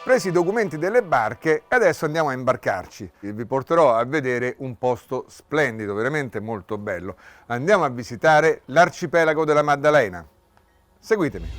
Presi i documenti delle barche e adesso andiamo a imbarcarci. Vi porterò a vedere un posto splendido, veramente molto bello. Andiamo a visitare l'arcipelago della Maddalena. Seguitemi.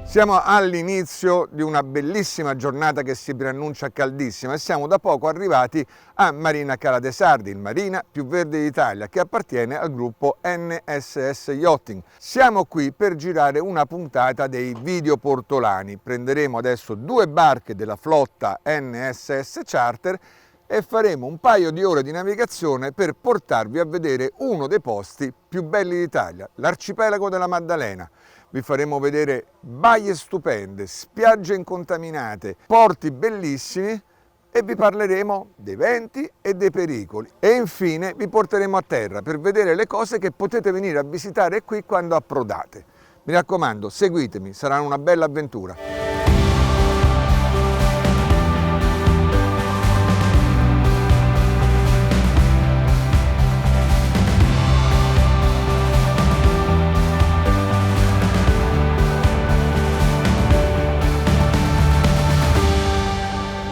Siamo all'inizio di una bellissima giornata che si preannuncia caldissima e siamo da poco arrivati a Marina Cala de Sardi, il marina più verde d'Italia, che appartiene al gruppo NSS Yachting. Siamo qui per girare una puntata dei video portolani. Prenderemo adesso 2 barche della flotta NSS Charter e faremo un paio di ore di navigazione per portarvi a vedere uno dei posti più belli d'Italia, l'arcipelago della Maddalena. Vi faremo vedere baie stupende, spiagge incontaminate, porti bellissimi e vi parleremo dei venti e dei pericoli. E infine vi porteremo a terra per vedere le cose che potete venire a visitare qui quando approdate. Mi raccomando, seguitemi, sarà una bella avventura.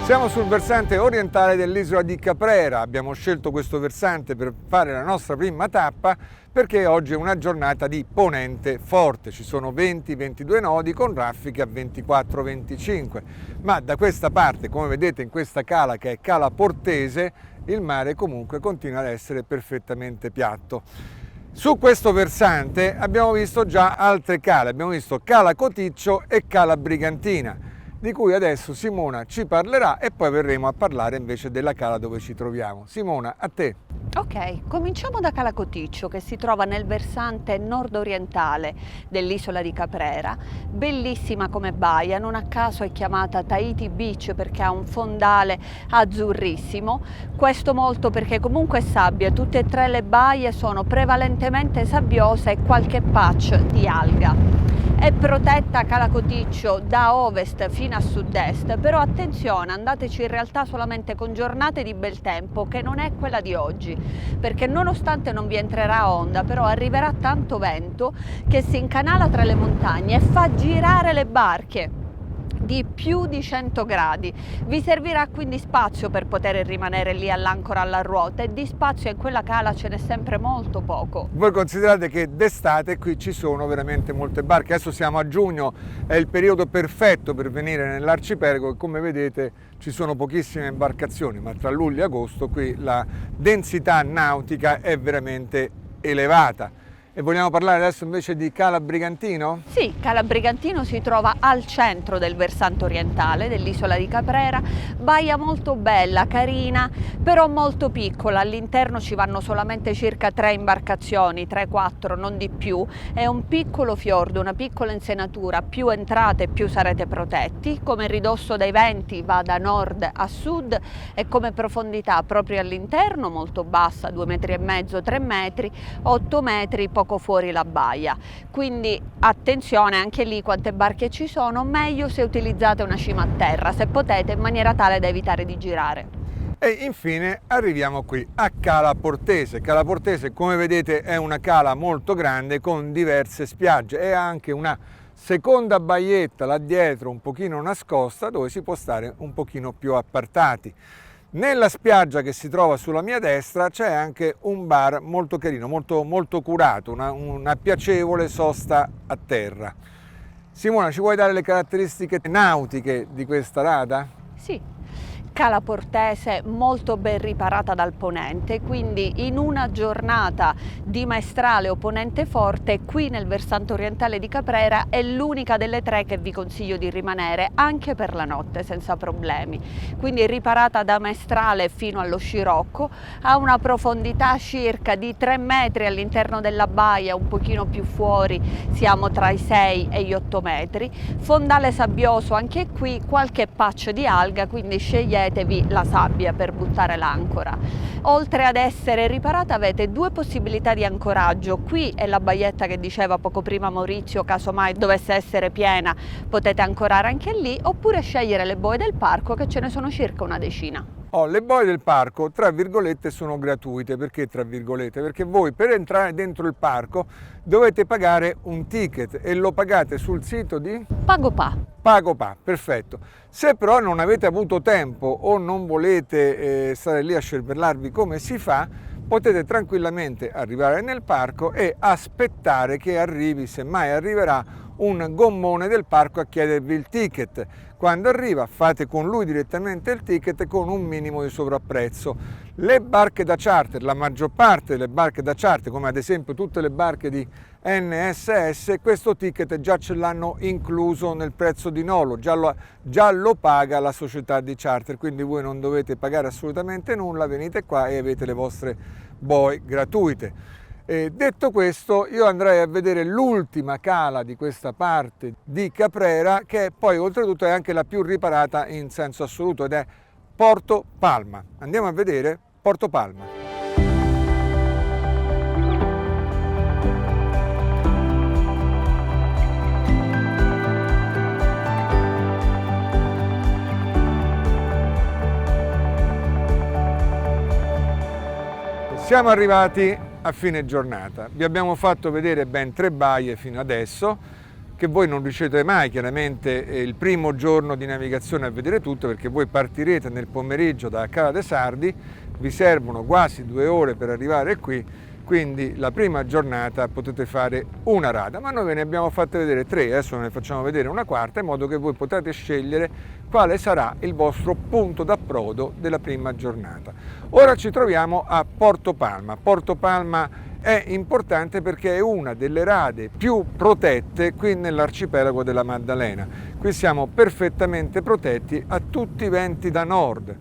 Siamo sul versante orientale dell'isola di Caprera. Abbiamo scelto questo versante per fare la nostra prima tappa perché oggi è una giornata di ponente forte. Ci sono 20-22 nodi con raffiche a 24-25. Ma da questa parte, come vedete in questa cala che è Cala Portese, il mare comunque continua ad essere perfettamente piatto. Su questo versante abbiamo visto già altre cale. Abbiamo visto Cala Coticcio e Cala Brigantina, di cui adesso Simona ci parlerà e poi verremo a parlare invece della cala dove ci troviamo. Simona, a te. Ok, cominciamo da Cala Coticcio che si trova nel versante nord-orientale dell'isola di Caprera. Bellissima come baia, non a caso è chiamata Tahiti Beach perché ha un fondale azzurrissimo. Questo molto perché comunque è sabbia, tutte e 3 le baie sono prevalentemente sabbiose e qualche patch di alga. È protetta Cala Coticcio da ovest fino a sud-est, però attenzione, andateci in realtà solamente con giornate di bel tempo, che non è quella di oggi, perché nonostante non vi entrerà onda, però arriverà tanto vento che si incanala tra le montagne e fa girare le barche di più di 100 gradi. Vi servirà quindi spazio per poter rimanere lì all'ancora alla ruota e di spazio in quella cala ce n'è sempre molto poco. Voi considerate che d'estate qui ci sono veramente molte barche. Adesso siamo a giugno, è il periodo perfetto per venire nell'arcipelago e come vedete ci sono pochissime imbarcazioni, ma tra luglio e agosto qui la densità nautica è veramente elevata. E vogliamo parlare adesso invece di Cala Brigantino? Sì, Cala Brigantino si trova al centro del versante orientale dell'isola di Caprera, baia molto bella, carina, però molto piccola. All'interno ci vanno solamente circa 3 imbarcazioni, 3-4, non di più. È un piccolo fiordo, una piccola insenatura, più entrate più sarete protetti. Come ridosso dai venti va da nord a sud e come profondità proprio all'interno molto bassa, 2,5 metri, 3 metri, 8 metri, poco fuori la baia. Quindi attenzione anche lì quante barche ci sono, meglio se utilizzate una cima a terra se potete, in maniera tale da evitare di girare. E infine arriviamo qui a Cala Portese. Cala Portese, come vedete, è una cala molto grande con diverse spiagge e anche una seconda baietta là dietro un pochino nascosta dove si può stare un pochino più appartati. Nella spiaggia che si trova sulla mia destra c'è anche un bar molto carino, molto curato, una piacevole sosta a terra. Simona, ci vuoi dare le caratteristiche nautiche di questa rada? Sì. Cala Portese molto ben riparata dal ponente, quindi in una giornata di maestrale o ponente forte qui nel versante orientale di Caprera è l'unica delle 3 che vi consiglio di rimanere anche per la notte senza problemi. Quindi riparata da maestrale fino allo scirocco, ha una profondità circa di 3 metri all'interno della baia, un pochino più fuori siamo tra i 6 e gli 8 metri, fondale sabbioso anche qui, qualche patch di alga, quindi scegliete sceglietevi la sabbia per buttare l'ancora. Oltre ad essere riparata avete due possibilità di ancoraggio. Qui è la baietta che diceva poco prima Maurizio, casomai dovesse essere piena potete ancorare anche lì, oppure scegliere le boe del parco, che ce ne sono circa una decina. Le boe del parco, tra virgolette, sono gratuite. Perché tra virgolette? Perché voi per entrare dentro il parco dovete pagare un ticket e lo pagate sul sito di Pagopa. Pagopa, perfetto. Se però non avete avuto tempo o non volete stare lì a scervellarvi come si fa, potete tranquillamente arrivare nel parco e aspettare che arrivi, semmai arriverà, un gommone del parco a chiedervi il ticket. Quando arriva fate con lui direttamente il ticket con un minimo di sovrapprezzo. Le barche da charter, la maggior parte delle barche da charter, come ad esempio tutte le barche di NSS, questo ticket già ce l'hanno incluso nel prezzo di nolo, già lo paga la società di charter, quindi voi non dovete pagare assolutamente nulla, venite qua e avete le vostre boe gratuite. Detto questo, io andrei a vedere l'ultima cala di questa parte di Caprera, che poi oltretutto è anche la più riparata in senso assoluto, ed è Porto Palma. Andiamo a vedere Porto Palma. Siamo arrivati a fine giornata, vi abbiamo fatto vedere ben 3 baie fino adesso, che voi non riuscite mai chiaramente il primo giorno di navigazione a vedere tutto, perché voi partirete nel pomeriggio da Cala de Sardi, vi servono quasi 2 ore per arrivare qui, quindi la prima giornata potete fare una rada, ma noi ve ne abbiamo fatte vedere 3, adesso ne facciamo vedere una quarta, in modo che voi potete scegliere quale sarà il vostro punto d'approdo della prima giornata. Ora ci troviamo a Porto Palma. Porto Palma è importante perché è una delle rade più protette qui nell'arcipelago della Maddalena. Qui siamo perfettamente protetti a tutti i venti da nord.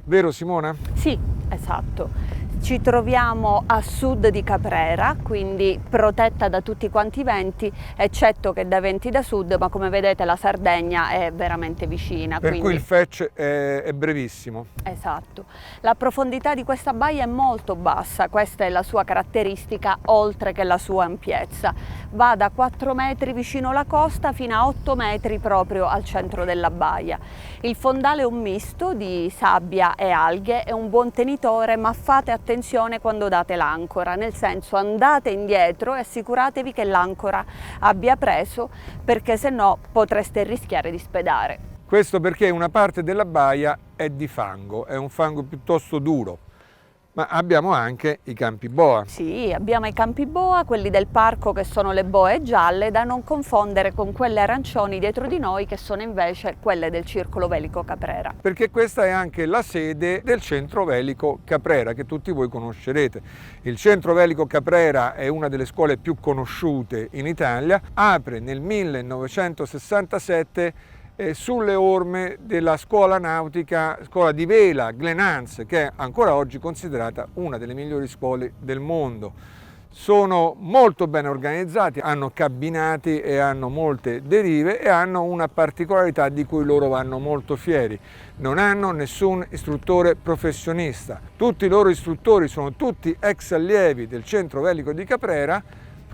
Vero Simona? Sì, esatto. Ci troviamo a sud di Caprera, quindi protetta da tutti quanti i venti, eccetto che da venti da sud, ma come vedete la Sardegna è veramente vicina. Per cui il fetch è brevissimo. Esatto. La profondità di questa baia è molto bassa, questa è la sua caratteristica, oltre che la sua ampiezza. Va da 4 metri vicino alla costa fino a 8 metri proprio al centro della baia. Il fondale è un misto di sabbia e alghe, è un buon tenitore, ma fate attenzione quando date l'ancora, nel senso andate indietro e assicuratevi che l'ancora abbia preso, perché se no potreste rischiare di spedare. Questo perché una parte della baia è di fango, è un fango piuttosto duro, ma abbiamo anche i campi boa. Sì, abbiamo i campi boa, quelli del parco che sono le boe gialle, da non confondere con quelle arancioni dietro di noi che sono invece quelle del Circolo Velico Caprera. Perché questa è anche la sede del Centro Velico Caprera, che tutti voi conoscerete. Il Centro Velico Caprera è una delle scuole più conosciute in Italia, apre nel 1967 sulle orme della scuola nautica, scuola di vela Glen Hans, che è ancora oggi considerata una delle migliori scuole del mondo. Sono molto ben organizzati, hanno cabinati e hanno molte derive e hanno una particolarità di cui loro vanno molto fieri: non hanno nessun istruttore professionista. Tutti i loro istruttori sono tutti ex allievi del Centro Velico di Caprera,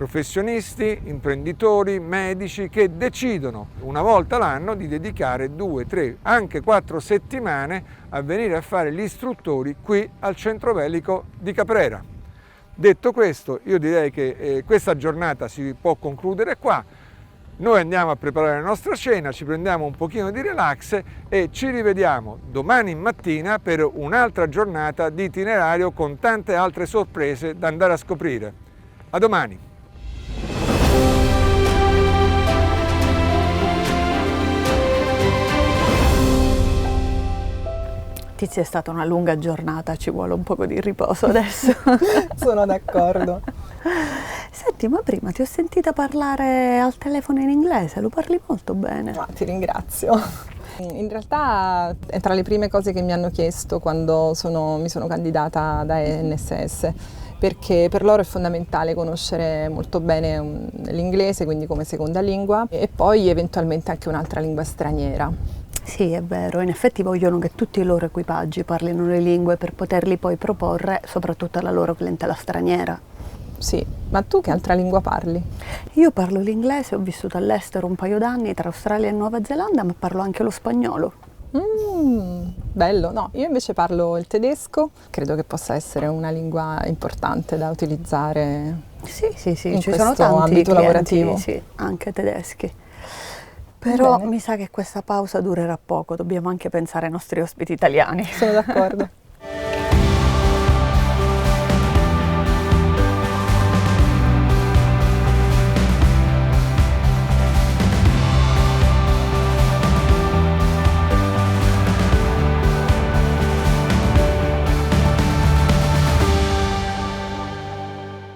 professionisti, imprenditori, medici, che decidono una volta l'anno di dedicare 2, 3, anche 4 settimane a venire a fare gli istruttori qui al Centro Velico di Caprera. Detto questo, io direi che questa giornata si può concludere qua. Noi andiamo a preparare la nostra cena, ci prendiamo un pochino di relax e ci rivediamo domani mattina per un'altra giornata di itinerario con tante altre sorprese da andare a scoprire. A domani! Tizia, è stata una lunga giornata, ci vuole un po' di riposo adesso. Sono d'accordo. Senti, ma prima ti ho sentita parlare al telefono in inglese, lo parli molto bene. Ti ringrazio. In realtà è tra le prime cose che mi hanno chiesto quando mi sono candidata da NSS, perché per loro è fondamentale conoscere molto bene l'inglese, quindi come seconda lingua, e poi eventualmente anche un'altra lingua straniera. Sì, è vero, in effetti vogliono che tutti i loro equipaggi parlino le lingue per poterli poi proporre soprattutto alla loro clientela straniera. Sì, ma tu che altra lingua parli? Io parlo l'inglese, ho vissuto all'estero un paio d'anni tra Australia e Nuova Zelanda, ma parlo anche lo spagnolo. Bello, no, io invece parlo il tedesco, credo che possa essere una lingua importante da utilizzare Sì, in ci sono questo tanti ambito clienti, lavorativo. sì, anche tedeschi. Però Bene. mi sa che questa pausa durerà poco, dobbiamo anche pensare ai nostri ospiti italiani. Sono d'accordo.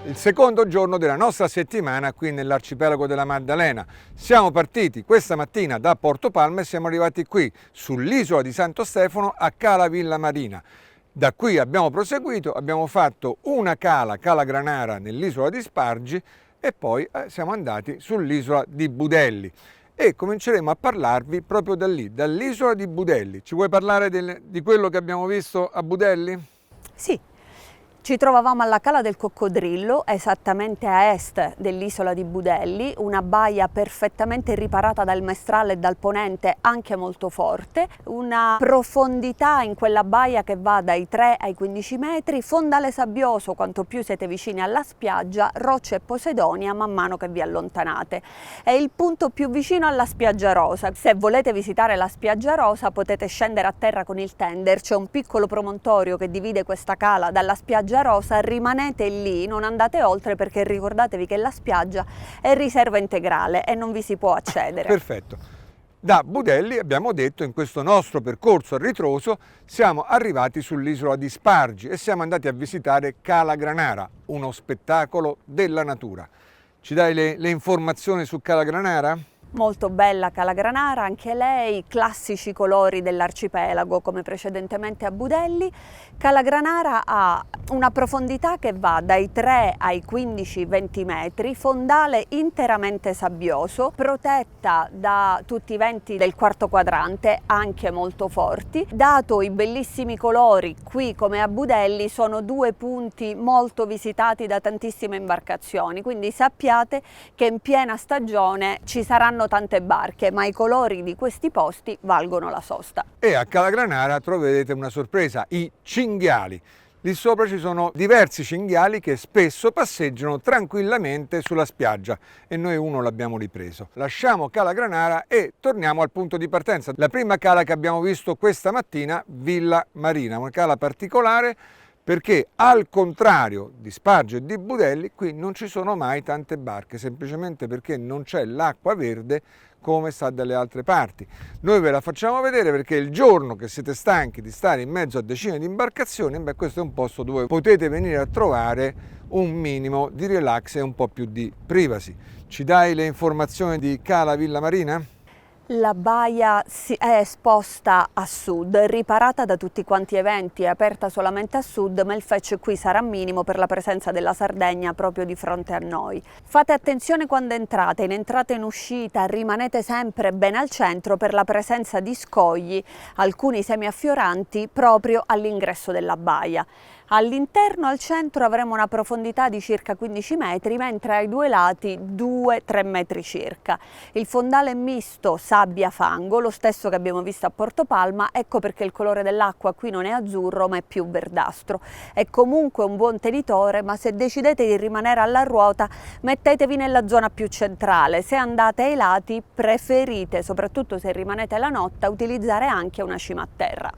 Il secondo giorno della nostra settimana qui nell'arcipelago della Maddalena. Siamo partiti questa mattina da Porto Palma e siamo arrivati qui sull'isola di Santo Stefano a Cala Villa Marina. Da qui abbiamo proseguito, abbiamo fatto una Cala Granara nell'isola di Spargi e poi siamo andati sull'isola di Budelli e cominceremo a parlarvi proprio da lì, dall'isola di Budelli. Ci vuoi parlare di quello che abbiamo visto a Budelli? Sì. Ci trovavamo alla Cala del Coccodrillo, esattamente a est dell'isola di Budelli, una baia perfettamente riparata dal maestrale e dal ponente, anche molto forte, una profondità in quella baia che va dai 3 ai 15 metri, fondale sabbioso quanto più siete vicini alla spiaggia, rocce e posidonia man mano che vi allontanate. È il punto più vicino alla spiaggia rosa. Se volete visitare la spiaggia rosa potete scendere a terra con il tender, c'è un piccolo promontorio che divide questa cala dalla spiaggia rosa, rimanete lì, non andate oltre perché ricordatevi che la spiaggia è riserva integrale e non vi si può accedere. Perfetto. Da Budelli abbiamo detto in questo nostro percorso a ritroso siamo arrivati sull'isola di Spargi e siamo andati a visitare Cala Granara, uno spettacolo della natura. Ci dai le informazioni su Cala Granara? Molto bella Cala Granara, anche lei, classici colori dell'arcipelago come precedentemente a Budelli. Cala Granara ha una profondità che va dai 3 ai 15-20 metri, fondale interamente sabbioso, protetta da tutti i venti del quarto quadrante, anche molto forti. Dato i bellissimi colori, qui come a Budelli sono due punti molto visitati da tantissime imbarcazioni, quindi sappiate che in piena stagione ci saranno tante barche, ma i colori di questi posti valgono la sosta. E a Cala Granara troverete una sorpresa, i cinghiali. Lì sopra ci sono diversi cinghiali che spesso passeggiano tranquillamente sulla spiaggia e noi uno l'abbiamo ripreso. Lasciamo Cala Granara e torniamo al punto di partenza. La prima cala che abbiamo visto questa mattina, Villa Marina, una cala particolare perché al contrario di Spargi e di Budelli qui non ci sono mai tante barche, semplicemente perché non c'è l'acqua verde come sta dalle altre parti. Noi ve la facciamo vedere perché il giorno che siete stanchi di stare in mezzo a decine di imbarcazioni, beh, questo è un posto dove potete venire a trovare un minimo di relax e un po' più di privacy. Ci dai le informazioni di Cala Villa Marina? La baia è esposta a sud, riparata da tutti quanti eventi, è aperta solamente a sud, ma il fetch qui sarà minimo per la presenza della Sardegna proprio di fronte a noi. Fate attenzione quando entrate, in entrata e in uscita, rimanete sempre ben al centro per la presenza di scogli, alcuni semiaffioranti, proprio all'ingresso della baia. All'interno, al centro, avremo una profondità di circa 15 metri, mentre ai due lati 2-3 metri circa. Il fondale è misto sabbia-fango, lo stesso che abbiamo visto a Porto Palma, ecco perché il colore dell'acqua qui non è azzurro ma è più verdastro. È comunque un buon tenitore, ma se decidete di rimanere alla ruota mettetevi nella zona più centrale. Se andate ai lati preferite, soprattutto se rimanete la notte, utilizzare anche una cima a terra.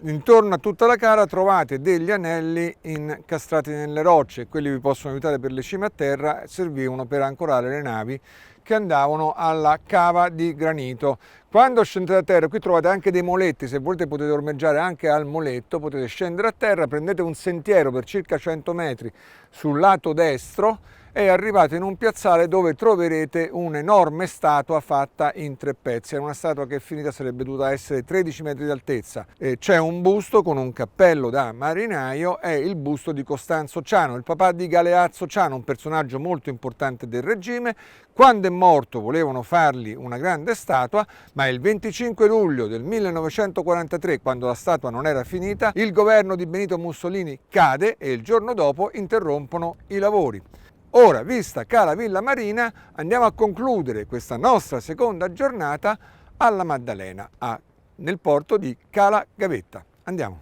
Intorno a tutta la cala trovate degli anelli incastrati nelle rocce, quelli vi possono aiutare per le cime a terra, servivano per ancorare le navi che andavano alla cava di granito. Quando scendete a terra, qui trovate anche dei moletti, se volete potete ormeggiare anche al moletto, potete scendere a terra, prendete un sentiero per circa 100 metri sul lato destro è arrivato in un piazzale dove troverete un'enorme statua fatta in 3 pezzi. È una statua che finita sarebbe dovuta essere 13 metri d'altezza. C'è un busto con un cappello da marinaio, è il busto di Costanzo Ciano, il papà di Galeazzo Ciano, un personaggio molto importante del regime. Quando è morto volevano fargli una grande statua, ma il 25 luglio del 1943, quando la statua non era finita, il governo di Benito Mussolini cade e il giorno dopo interrompono i lavori. Ora, vista Cala Villa Marina, andiamo a concludere questa nostra seconda giornata alla Maddalena, nel porto di Cala Gavetta. Andiamo.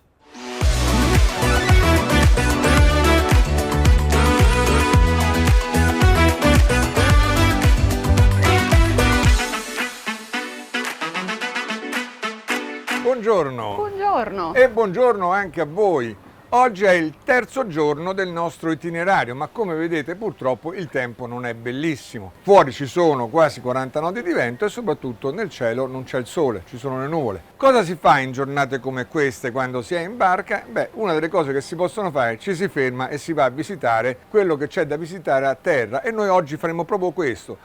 Buongiorno. Buongiorno. E buongiorno anche a voi. Oggi è il terzo giorno del nostro itinerario, ma come vedete purtroppo il tempo non è bellissimo. Fuori ci sono quasi 40 nodi di vento e soprattutto nel cielo non c'è il sole, ci sono le nuvole. Cosa si fa in giornate come queste quando si è in barca? Beh, una delle cose che si possono fare, ci si ferma e si va a visitare quello che c'è da visitare a terra, e noi oggi faremo proprio questo.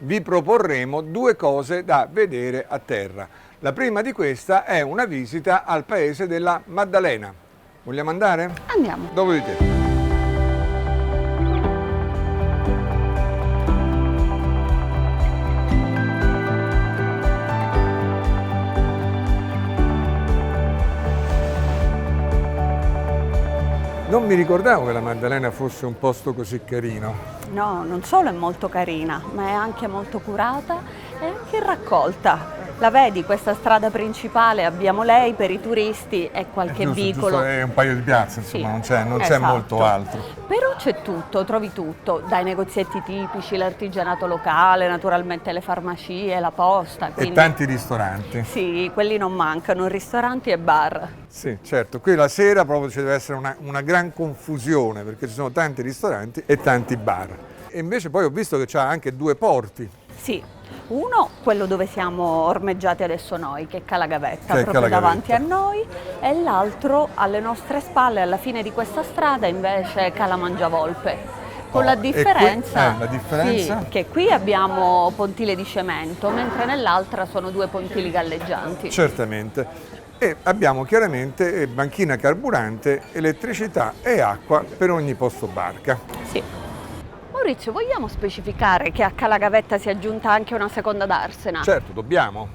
Vi proporremo 2 cose da vedere a terra. La prima di questa è una visita al paese della Maddalena. Vogliamo andare? Andiamo. Dopo di te. Non mi ricordavo che la Maddalena fosse un posto così carino. No, non solo è molto carina, ma è anche molto curata e anche raccolta. La vedi, questa strada principale, abbiamo lei per i turisti e qualche vicolo. È un paio di piazze, insomma, Sì, non c'è esatto. molto altro. Però c'è tutto, trovi tutto, dai negozietti tipici, l'artigianato locale, naturalmente le farmacie, la posta. E tanti ristoranti. Sì, quelli non mancano, ristoranti e bar. Sì, certo. Qui la sera proprio ci deve essere una gran confusione perché ci sono tanti ristoranti e tanti bar. E invece poi ho visto che c'ha anche 2 porti. Sì, uno, quello dove siamo ormeggiati adesso noi, che è Cala Gavetta, Che è proprio Cala davanti a Gavetta. noi, e l'altro alle nostre spalle, alla fine di questa strada, invece è Cala Mangiavolpe. Con la differenza, la differenza? Sì, che qui abbiamo pontile di cemento, mentre nell'altra sono 2 pontili galleggianti. Certamente. E abbiamo chiaramente banchina carburante, elettricità e acqua per ogni posto barca. Sì. Maurizio, vogliamo specificare che a Cala Gavetta si è aggiunta anche una seconda darsena? Certo, dobbiamo.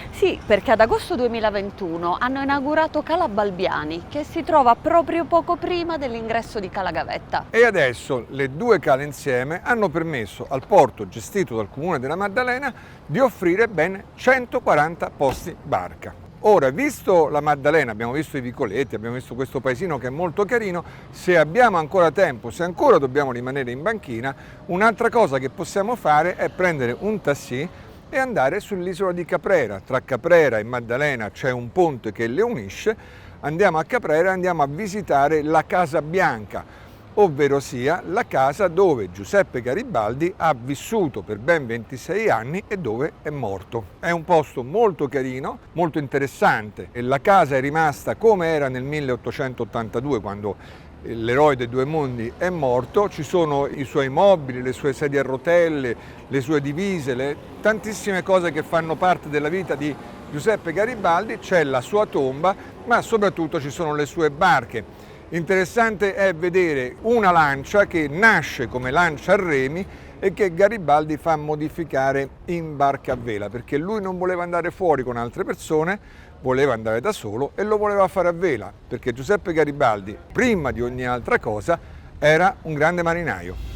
Sì, perché ad agosto 2021 hanno inaugurato Cala Balbiani, che si trova proprio poco prima dell'ingresso di Cala Gavetta. E adesso le 2 cale insieme hanno permesso al porto gestito dal Comune della Maddalena di offrire ben 140 posti barca. Ora, visto la Maddalena, abbiamo visto i vicoletti, abbiamo visto questo paesino che è molto carino, se abbiamo ancora tempo, se ancora dobbiamo rimanere in banchina, un'altra cosa che possiamo fare è prendere un taxi e andare sull'isola di Caprera. Tra Caprera e Maddalena c'è un ponte che le unisce. Andiamo a Caprera e andiamo a visitare la Casa Bianca, ovvero sia la casa dove Giuseppe Garibaldi ha vissuto per ben 26 anni e dove è morto. È un posto molto carino, molto interessante, e la casa è rimasta come era nel 1882, quando l'eroe dei 2 mondi è morto. Ci sono i suoi mobili, le sue sedie a rotelle, le sue divise, tantissime cose che fanno parte della vita di Giuseppe Garibaldi. C'è la sua tomba, ma soprattutto ci sono le sue barche. Interessante è vedere una lancia che nasce come lancia a remi e che Garibaldi fa modificare in barca a vela, perché lui non voleva andare fuori con altre persone, voleva andare da solo e lo voleva fare a vela, perché Giuseppe Garibaldi, prima di ogni altra cosa, era un grande marinaio.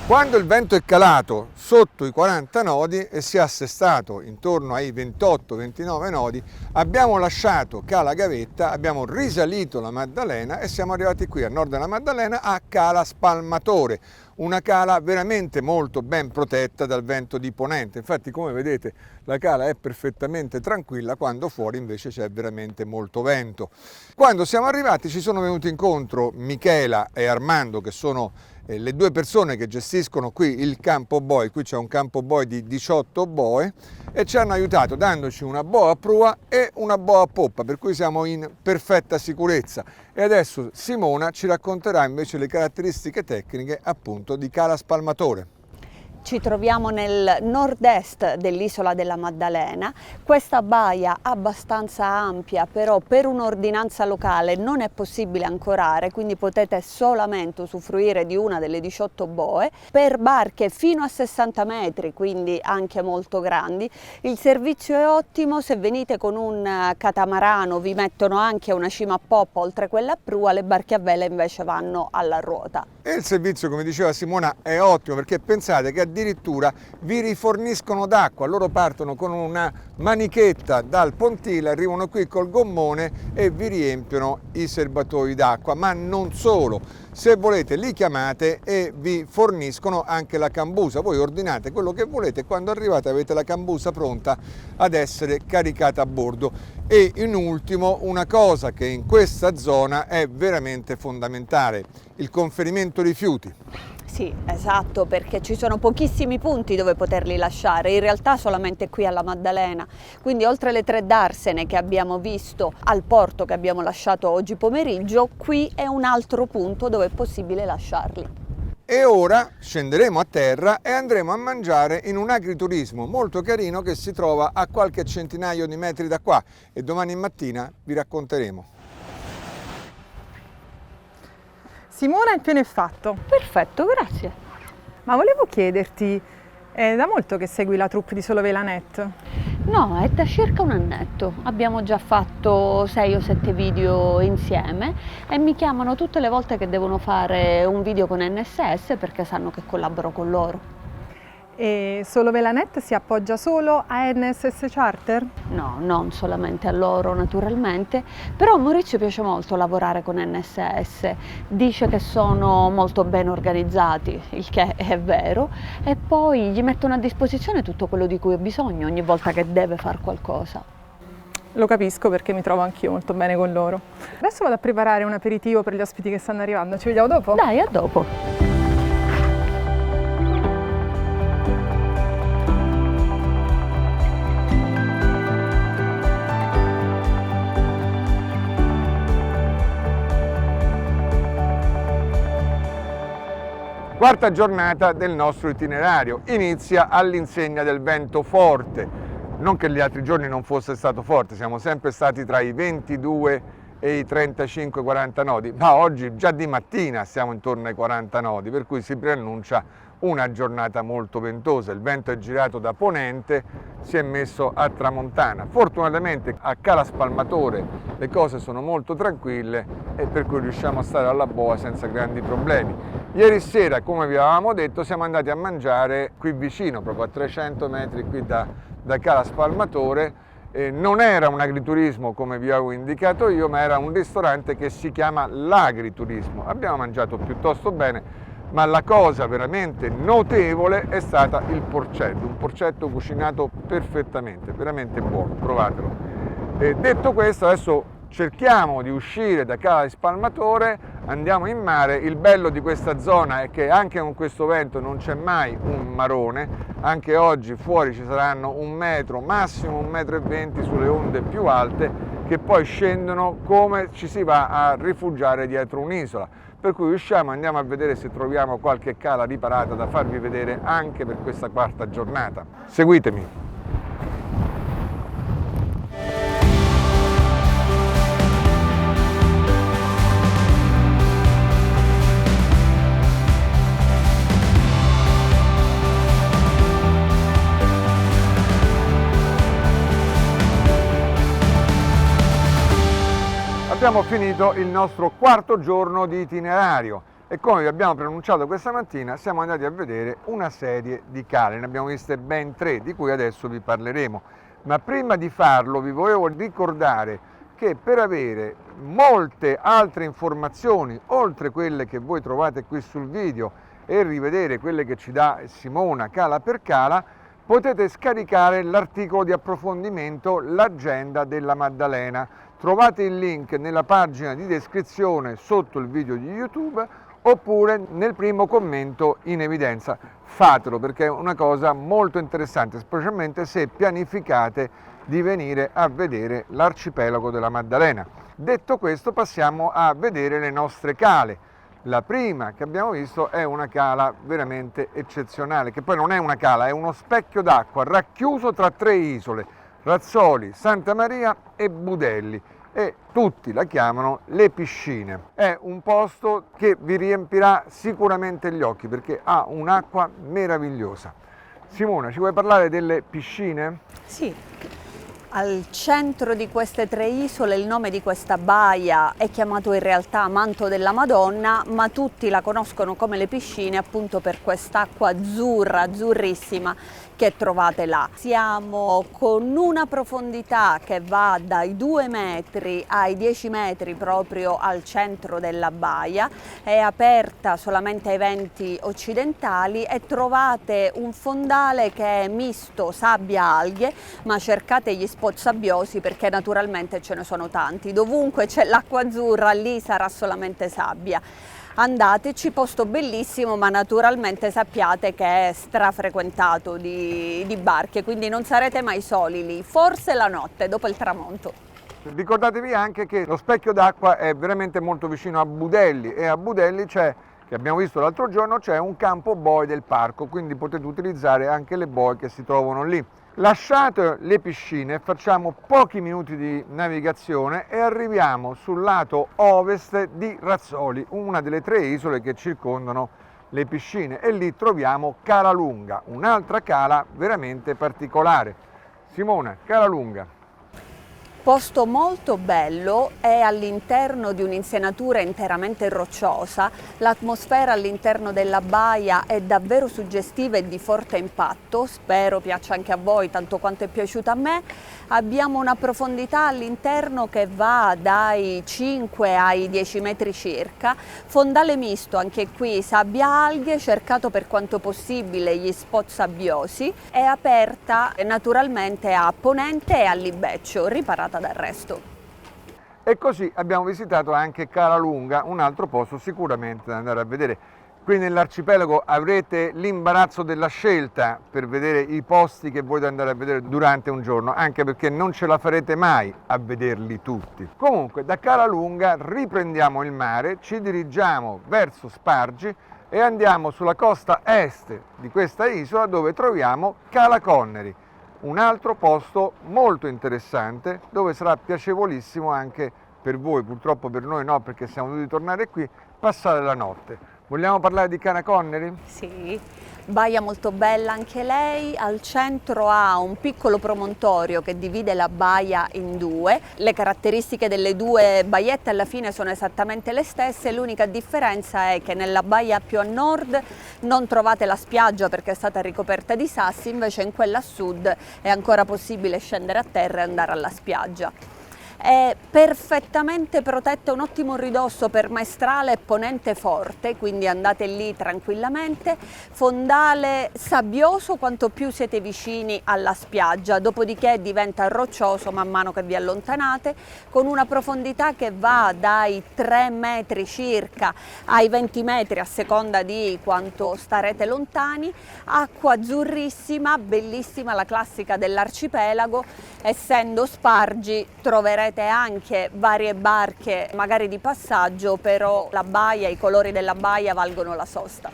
Quando il vento è calato sotto i 40 nodi e si è assestato intorno ai 28-29 nodi, abbiamo lasciato Cala Gavetta, abbiamo risalito la Maddalena e siamo arrivati qui a nord della Maddalena a Cala Spalmatore, una cala veramente molto ben protetta dal vento di ponente. Infatti, come vedete, la cala è perfettamente tranquilla, quando fuori invece c'è veramente molto vento. Quando siamo arrivati ci sono venuti incontro Michela e Armando, che sono le due persone che gestiscono qui il campo boe. Qui c'è un campo boe di 18 boe e ci hanno aiutato dandoci una boa a prua e una boa a poppa, per cui siamo in perfetta sicurezza. E adesso Simona ci racconterà invece le caratteristiche tecniche appunto di cala spalmatore. Ci troviamo nel nord-est dell'isola della Maddalena. Questa baia abbastanza ampia, però per un'ordinanza locale non è possibile ancorare, quindi potete solamente usufruire di una delle 18 boe. Per barche fino a 60 metri, quindi anche molto grandi, il servizio è ottimo. Se venite con un catamarano vi mettono anche una cima a poppa oltre quella a prua, le barche a vela invece vanno alla ruota. E il servizio, come diceva Simona, è ottimo, perché pensate che addirittura vi riforniscono d'acqua. Loro partono con una manichetta dal pontile, arrivano qui col gommone e vi riempiono i serbatoi d'acqua. Ma non solo, se volete li chiamate e vi forniscono anche la cambusa. Voi ordinate quello che volete e quando arrivate avete la cambusa pronta ad essere caricata a bordo. E in ultimo, una cosa che in questa zona è veramente fondamentale: il conferimento rifiuti. Sì, esatto, perché ci sono pochissimi punti dove poterli lasciare, in realtà solamente qui alla Maddalena. Quindi oltre le 3 darsene che abbiamo visto al porto che abbiamo lasciato oggi pomeriggio, qui è un altro punto dove è possibile lasciarli. E ora scenderemo a terra e andremo a mangiare in un agriturismo molto carino che si trova a qualche centinaio di metri da qua e domani mattina vi racconteremo. Simona, il pieno è fatto. Perfetto, grazie. Ma volevo chiederti, è da molto che segui la troupe di Solo Velanet? No, è da circa un annetto. Abbiamo già fatto 6 o 7 video insieme e mi chiamano tutte le volte che devono fare un video con NSS perché sanno che collaboro con loro. E Solo Velanet si appoggia solo a NSS Charter? No, non solamente a loro naturalmente, però a Maurizio piace molto lavorare con NSS, dice che sono molto ben organizzati, il che è vero, e poi gli mettono a disposizione tutto quello di cui ho bisogno ogni volta che deve fare qualcosa. Lo capisco perché mi trovo anch'io molto bene con loro. Adesso vado a preparare un aperitivo per gli ospiti che stanno arrivando, ci vediamo dopo? Dai, a dopo! Quarta giornata del nostro itinerario, inizia all'insegna del vento forte. Non che gli altri giorni non fosse stato forte, siamo sempre stati tra i 22 e i 35-40 nodi, ma oggi già di mattina siamo intorno ai 40 nodi, per cui si preannuncia una giornata molto ventosa. Il vento è girato da ponente, si è messo a tramontana. Fortunatamente a Cala Spalmatore le cose sono molto tranquille e per cui riusciamo a stare alla boa senza grandi problemi. Ieri sera, come vi avevamo detto, siamo andati a mangiare qui vicino, proprio a 300 metri qui da Cala Spalmatore. Non era un agriturismo come vi avevo indicato io, ma era un ristorante che si chiama l'Agriturismo. Abbiamo mangiato piuttosto bene, ma la cosa veramente notevole è stata il porcetto, un porcetto cucinato perfettamente, veramente buono, provatelo. Detto questo, adesso cerchiamo di uscire da Cala Spalmatore, andiamo in mare. Il bello di questa zona è che anche con questo vento non c'è mai un marone, anche oggi fuori ci saranno 1 metro, massimo 1,20 m sulle onde più alte, che poi scendono come ci si va a rifugiare dietro un'isola. Per cui usciamo, andiamo a vedere se troviamo qualche cala riparata da farvi vedere anche per questa quarta giornata. Seguitemi! Abbiamo finito il nostro quarto giorno di itinerario e come vi abbiamo preannunciato questa mattina siamo andati a vedere una serie di cale, ne abbiamo viste ben 3 di cui adesso vi parleremo, ma prima di farlo vi volevo ricordare che per avere molte altre informazioni oltre quelle che voi trovate qui sul video e rivedere quelle che ci dà Simona cala per cala, potete scaricare l'articolo di approfondimento L'Agenda della Maddalena. Trovate il link nella pagina di descrizione sotto il video di YouTube oppure nel primo commento in evidenza. Fatelo perché è una cosa molto interessante, specialmente se pianificate di venire a vedere l'arcipelago della Maddalena. Detto questo, passiamo a vedere le nostre cale. La prima che abbiamo visto è una cala veramente eccezionale, che poi non è una cala, è uno specchio d'acqua racchiuso tra 3 isole, Razzoli, Santa Maria e Budelli, e tutti la chiamano Le Piscine. È un posto che vi riempirà sicuramente gli occhi perché ha un'acqua meravigliosa. Simona, ci vuoi parlare delle piscine? Sì. Al centro di queste 3 isole il nome di questa baia è chiamato in realtà Manto della Madonna, ma tutti la conoscono come Le Piscine appunto per quest'acqua azzurra, azzurrissima che trovate là. Siamo con una profondità che va dai 2 metri ai 10 metri proprio al centro della baia, è aperta solamente ai venti occidentali e trovate un fondale che è misto sabbia-alghe, ma cercate gli spot sabbiosi perché naturalmente ce ne sono tanti. Dovunque c'è l'acqua azzurra lì sarà solamente sabbia. Andateci, posto bellissimo, ma naturalmente sappiate che è strafrequentato di barche, quindi non sarete mai soli lì, forse la notte dopo il tramonto. Ricordatevi anche che lo specchio d'acqua è veramente molto vicino a Budelli, e a Budelli c'è, che abbiamo visto l'altro giorno, c'è un campo boe del parco, quindi potete utilizzare anche le boe che si trovano lì. Lasciate Le Piscine, facciamo pochi minuti di navigazione e arriviamo sul lato ovest di Razzoli, una delle 3 isole che circondano Le Piscine, e lì troviamo Cala Lunga, un'altra cala veramente particolare. Simona, Cala Lunga. Posto molto bello, è all'interno di un'insenatura interamente rocciosa, l'atmosfera all'interno della baia è davvero suggestiva e di forte impatto, spero piaccia anche a voi tanto quanto è piaciuta a me. Abbiamo una profondità all'interno che va dai 5 ai 10 metri circa, fondale misto anche qui sabbia-alghe, cercato per quanto possibile gli spot sabbiosi, è aperta naturalmente a ponente e a libeccio, riparata dal resto. E così abbiamo visitato anche Cala Lunga, un altro posto sicuramente da andare a vedere. Qui nell'arcipelago avrete l'imbarazzo della scelta per vedere i posti che volete andare a vedere durante un giorno, anche perché non ce la farete mai a vederli tutti. Comunque da Cala Lunga riprendiamo il mare, ci dirigiamo verso Spargi e andiamo sulla costa est di questa isola dove troviamo Cala Conneri, un altro posto molto interessante dove sarà piacevolissimo anche per voi, purtroppo per noi no perché siamo dovuti tornare qui, passare la notte. Vogliamo parlare di Cala Conneri? Sì, baia molto bella anche lei, al centro ha un piccolo promontorio che divide la baia in 2, le caratteristiche delle 2 baiette alla fine sono esattamente le stesse, l'unica differenza è che nella baia più a nord non trovate la spiaggia perché è stata ricoperta di sassi, invece in quella a sud è ancora possibile scendere a terra e andare alla spiaggia. È perfettamente protetta, un ottimo ridosso per maestrale e ponente forte, quindi andate lì tranquillamente, fondale sabbioso quanto più siete vicini alla spiaggia, dopodiché diventa roccioso man mano che vi allontanate, con una profondità che va dai 3 metri circa ai 20 metri a seconda di quanto starete lontani, acqua azzurrissima, bellissima, la classica dell'arcipelago, essendo Spargi troverete anche varie barche magari di passaggio, però la baia, i colori della baia valgono la sosta.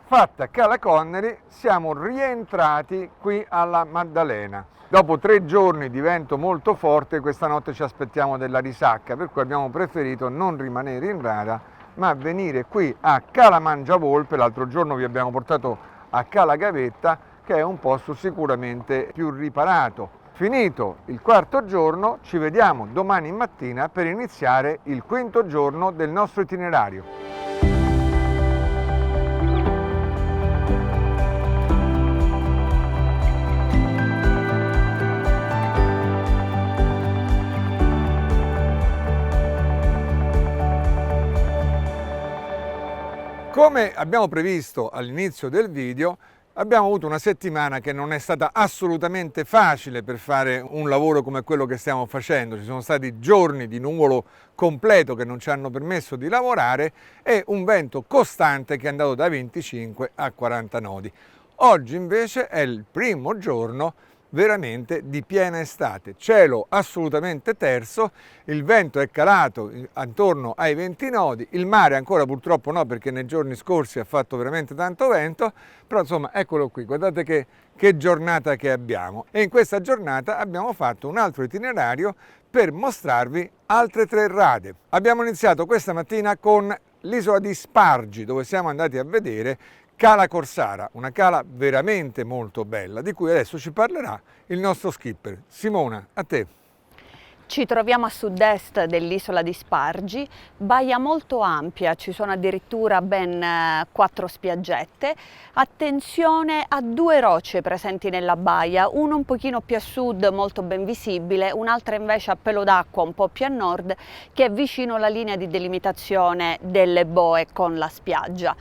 Fatta Cala Conneri siamo rientrati qui alla Maddalena. Dopo 3 giorni di vento molto forte questa notte ci aspettiamo della risacca, per cui abbiamo preferito non rimanere in rada ma venire qui a Cala Mangiavolpe. L'altro giorno vi abbiamo portato a Cala Gavetta, che è un posto sicuramente più riparato. Finito il 4º giorno, ci vediamo domani mattina per iniziare il 5º giorno del nostro itinerario. Come abbiamo previsto all'inizio del video, Abbiamo avuto una settimana che non è stata assolutamente facile per fare un lavoro come quello che stiamo facendo. Ci sono stati giorni di nuvolo completo che non ci hanno permesso di lavorare e un vento costante che è andato da 25 a 40 nodi. Oggi invece è il primo giorno veramente di piena estate, cielo assolutamente terso, il vento è calato attorno ai 20 nodi, il mare ancora purtroppo no, perché nei giorni scorsi ha fatto veramente tanto vento, però insomma eccolo qui, guardate che giornata che abbiamo. E in questa giornata abbiamo fatto un altro itinerario per mostrarvi altre 3 rade. Abbiamo iniziato questa mattina con l'isola di Spargi, dove siamo andati a vedere Cala Corsara, una cala veramente molto bella, di cui adesso ci parlerà il nostro skipper. Simona, a te. Ci troviamo a sud-est dell'isola di Spargi, baia molto ampia, ci sono addirittura ben 4 spiaggette. Attenzione a 2 rocce presenti nella baia, una un pochino più a sud, molto ben visibile, un'altra invece a pelo d'acqua un po' più a nord, che è vicino alla linea di delimitazione delle boe con la spiaggia.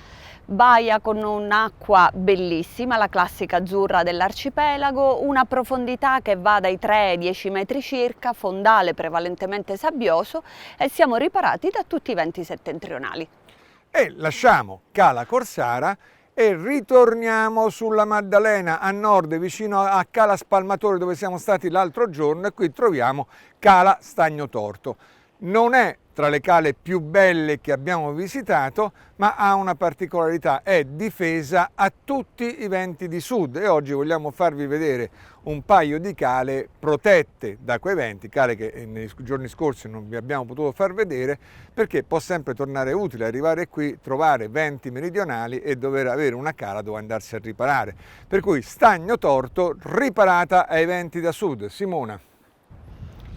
Baia con un'acqua bellissima, la classica azzurra dell'arcipelago, una profondità che va dai 3 ai 10 metri circa, fondale prevalentemente sabbioso e siamo riparati da tutti i venti settentrionali. E lasciamo Cala Corsara e ritorniamo sulla Maddalena a nord vicino a Cala Spalmatore dove siamo stati l'altro giorno e qui troviamo Cala Stagno Torto. Non è tra le cale più belle che abbiamo visitato, ma ha una particolarità, è difesa a tutti i venti di sud e oggi vogliamo farvi vedere un paio di cale protette da quei venti, cale che nei giorni scorsi non vi abbiamo potuto far vedere perché può sempre tornare utile arrivare qui, trovare venti meridionali e dover avere una cala dove andarsi a riparare. Per cui Stagno Torto riparata ai venti da sud. Simona.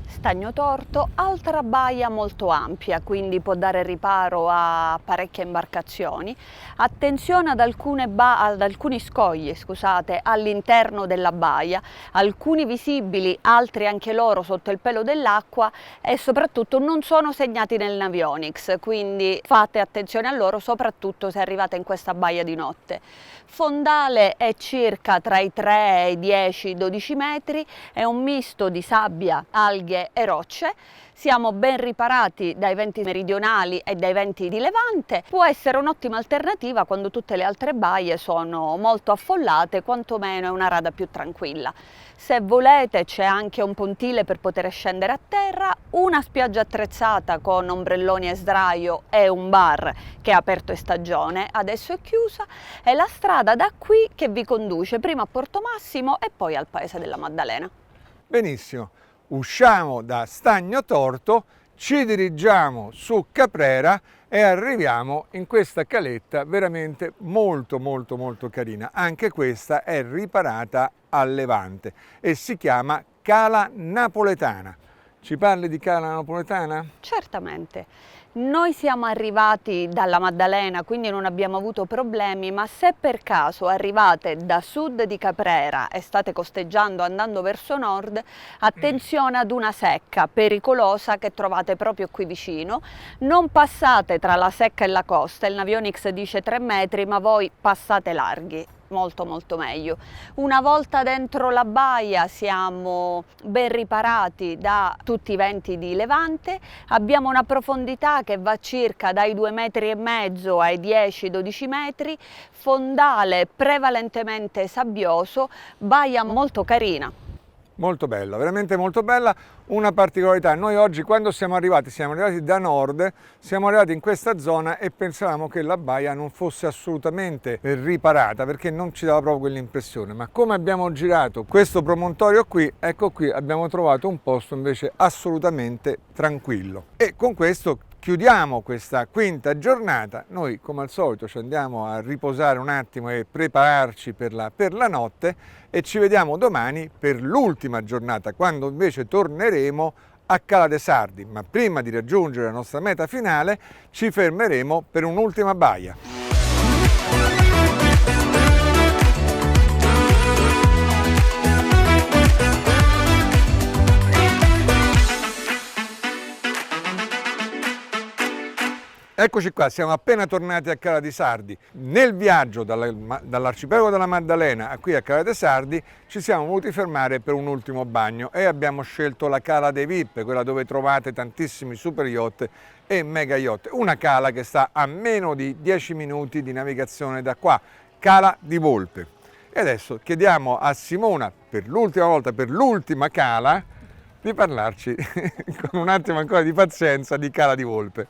Stagno Torto, altra baia molto ampia, quindi può dare riparo a parecchie imbarcazioni. Attenzione ad alcuni scogli, scusate, all'interno della baia, alcuni visibili, altri anche loro sotto il pelo dell'acqua e soprattutto non sono segnati nel Navionics, quindi fate attenzione a loro, soprattutto se arrivate in questa baia di notte. Fondale è circa tra i 3 e i 10-12 metri, è un misto di sabbia, alghe e rocce. Siamo ben riparati dai venti meridionali e dai venti di levante. Può essere un'ottima alternativa quando tutte le altre baie sono molto affollate, quantomeno è una rada più tranquilla. Se volete c'è anche un pontile per poter scendere a terra, una spiaggia attrezzata con ombrelloni e sdraio e un bar che è aperto in stagione, adesso è chiusa, e la strada da qui che vi conduce prima a Porto Massimo e poi al paese della Maddalena. Benissimo. Usciamo da Stagno Torto, ci dirigiamo su Caprera e arriviamo in questa caletta veramente molto carina. Anche questa è riparata a levante e si chiama Cala Napoletana. Ci parli di Cala Napoletana? Certamente. Noi siamo arrivati dalla Maddalena, quindi non abbiamo avuto problemi, ma se per caso arrivate da sud di Caprera e state costeggiando andando verso nord, attenzione ad una secca pericolosa che trovate proprio qui vicino. Non passate tra la secca e la costa, il Navionics dice 3 metri, ma voi passate larghi. Molto meglio. Una volta dentro la baia siamo ben riparati da tutti i venti di levante, abbiamo una profondità che va circa dai 2,5 metri ai 10-12 metri, fondale prevalentemente sabbioso, baia molto carina. Molto bella, veramente molto bella. Una particolarità, noi oggi quando siamo arrivati da nord, siamo arrivati in questa zona e pensavamo che la baia non fosse assolutamente riparata perché non ci dava proprio quell'impressione, ma come abbiamo girato questo promontorio qui, ecco qui abbiamo trovato un posto invece assolutamente tranquillo. E con questo chiudiamo questa quinta giornata, noi come al solito ci andiamo a riposare un attimo e prepararci per la notte e ci vediamo domani per l'ultima giornata, quando invece torneremo a Cala de Sardi, ma prima di raggiungere la nostra meta finale ci fermeremo per un'ultima baia. Eccoci qua, siamo appena tornati a Cala di Sardi. Nel viaggio dall'arcipelago della Maddalena a qui a Cala di Sardi ci siamo voluti fermare per un ultimo bagno e abbiamo scelto la Cala dei VIP, quella dove trovate tantissimi super yacht e mega yacht. Una cala che sta a meno di 10 minuti di navigazione da qua, Cala di Volpe. E adesso chiediamo a Simona, per l'ultima volta, per l'ultima cala, di parlarci con un attimo ancora di pazienza di Cala di Volpe.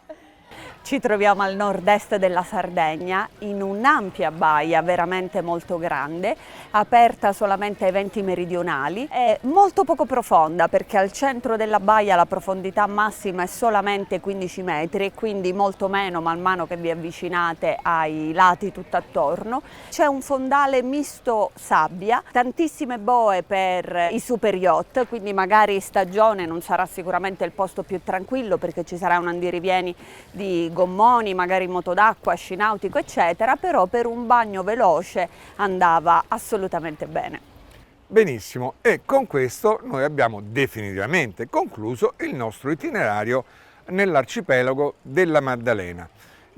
Ci troviamo al nord-est della Sardegna, in un'ampia baia veramente molto grande, aperta solamente ai venti meridionali, è molto poco profonda perché al centro della baia la profondità massima è solamente 15 metri e quindi molto meno man mano che vi avvicinate ai lati tutt'attorno. C'è un fondale misto sabbia, tantissime boe per i super yacht, quindi magari stagione non sarà sicuramente il posto più tranquillo perché ci sarà un andirivieni di gommoni, magari moto d'acqua, sci nautico eccetera, però per un bagno veloce andava assolutamente bene. Benissimo, e con questo noi abbiamo definitivamente concluso il nostro itinerario nell'arcipelago della Maddalena.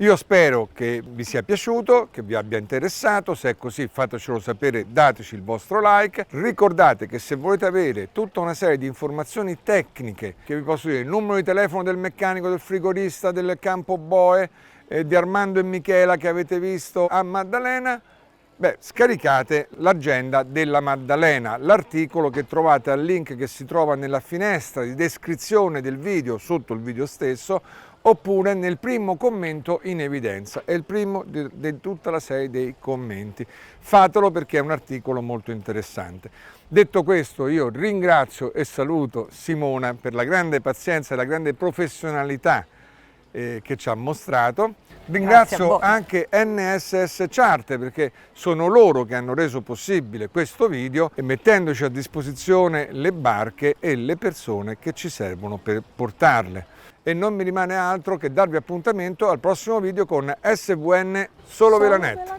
Io spero che vi sia piaciuto, che vi abbia interessato. Se è così fatecelo sapere, dateci il vostro like. Ricordate che se volete avere tutta una serie di informazioni tecniche, che vi posso dire il numero di telefono del meccanico, del frigorista, del campo boe, di Armando e Michela che avete visto a Maddalena, scaricate l'agenda della Maddalena, l'articolo che trovate al link che si trova nella finestra di descrizione del video, sotto il video stesso, oppure nel primo commento in evidenza, è il primo di tutta la serie dei commenti. Fatelo perché è un articolo molto interessante. Detto questo, io ringrazio e saluto Simona per la grande pazienza e la grande professionalità che ci ha mostrato. Ringrazio anche NSS Charter perché sono loro che hanno reso possibile questo video e mettendoci a disposizione le barche e le persone che ci servono per portarle. E non mi rimane altro che darvi appuntamento al prossimo video con SVN Solo Velanet.